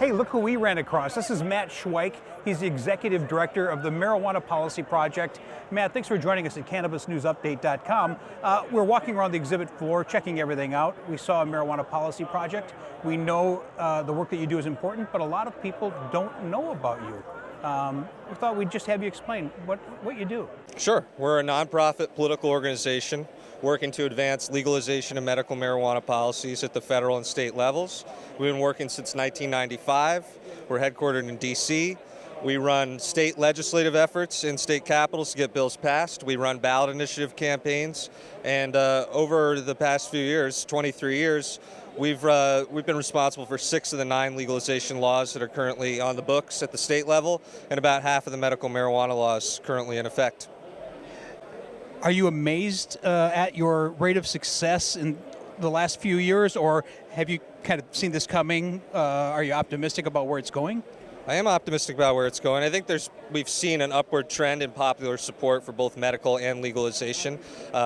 Hey, look who we ran across. This is Matt Schweich. He's the Executive Director of the Marijuana Policy Project. Matt, thanks for joining us at CannabisNewsUpdate.com. We're walking around the exhibit floor, checking everything out. We saw a Marijuana Policy Project. We know the work that you do is important, but a lot of people don't know about you. We thought we'd just have you explain what you do. Sure. We're a nonprofit political organization working to advance legalization of medical marijuana policies at the federal and state levels. We've been working since 1995. We're headquartered in D.C. We run state legislative efforts in state capitals to get bills passed. We run ballot initiative campaigns. And over the past few years, 23 years, we've been responsible for 6 of the 9 legalization laws that are currently on the books at the state level, and about half of the medical marijuana laws currently in effect. Are you amazed at your rate of success in the last few years, or have you kind of seen this coming? Are you optimistic about where it's going? I am optimistic about where it's going. I think we've seen an upward trend in popular support for both medical and legalization.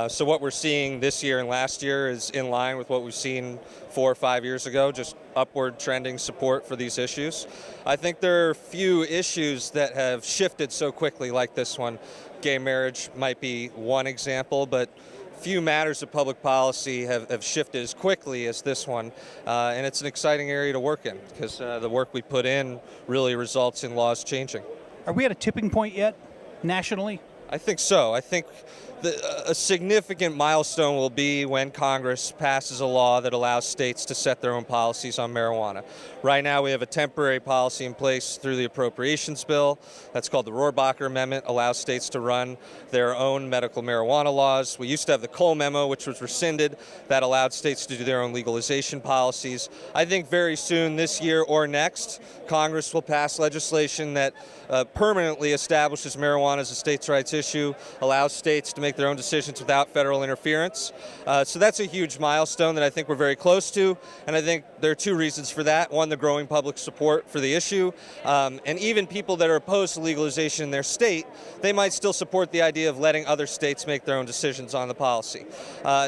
So what we're seeing this year and last year is in line with what we've seen 4 or 5 years ago, just upward trending support for these issues. I think there are few issues that have shifted so quickly like this one. Gay marriage might be one example, but few matters of public policy have shifted as quickly as this one, and it's an exciting area to work in because the work we put in really results in laws changing. Are we at a tipping point yet, nationally? I think so. I think a significant milestone will be when Congress passes a law that allows states to set their own policies on marijuana. Right now we have a temporary policy in place through the appropriations bill. That's called the Rohrabacher Amendment, allows states to run their own medical marijuana laws. We used to have the Cole Memo, which was rescinded, that allowed states to do their own legalization policies. I think very soon, this year or next, Congress will pass legislation that permanently establishes marijuana as a states' rights issue, allows states to make their own decisions without federal interference. So that's a huge milestone that I think we're very close to, and I think there are 2 reasons for that. One, the growing public support for the issue, and even people that are opposed to legalization in their state, they might still support the idea of letting other states make their own decisions on the policy.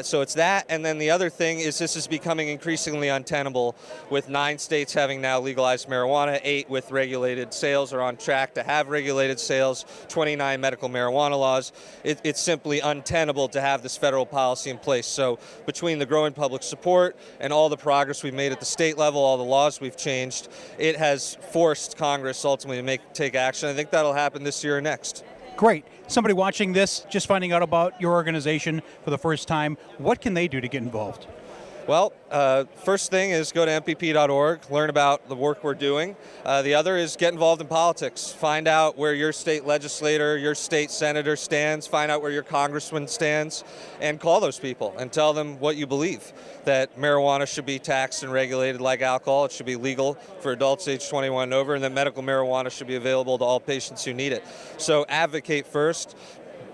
So it's that, and then the other thing is this is becoming increasingly untenable with 9 states having now legalized marijuana, 8 with regulated sales or on track to have regulated sales, 29 medical marijuana laws. It's simply untenable to have this federal policy in place. So between the growing public support and all the progress we've made at the state level, all the laws we've changed, it has forced Congress ultimately to take action. I think that'll happen this year or next. Great. Somebody watching this, just finding out about your organization for the first time, what can they do to get involved? Well, first thing is go to MPP.org, learn about the work we're doing. The other is get involved in politics. Find out where your state legislator, your state senator stands, find out where your congressman stands, and call those people and tell them what you believe, that marijuana should be taxed and regulated like alcohol, it should be legal for adults age 21 and over, and that medical marijuana should be available to all patients who need it. So advocate first.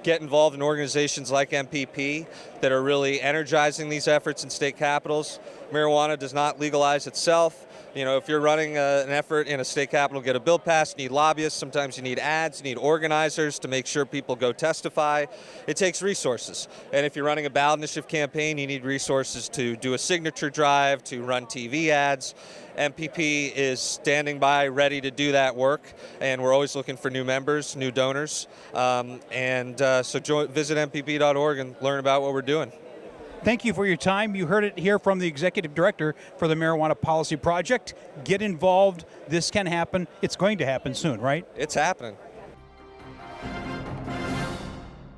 Get involved in organizations like MPP that are really energizing these efforts in state capitals. Marijuana does not legalize itself. You know, if you're running an effort in a state capital to get a bill passed, you need lobbyists, sometimes you need ads, you need organizers to make sure people go testify. It takes resources. And if you're running a ballot initiative campaign, you need resources to do a signature drive, to run TV ads. MPP is standing by, ready to do that work, and we're always looking for new members, new donors. So visit MPP.org and learn about what we're doing. Thank you for your time. You heard it here from the Executive Director for the Marijuana Policy Project. Get involved. This can happen. It's going to happen soon, right? It's happening.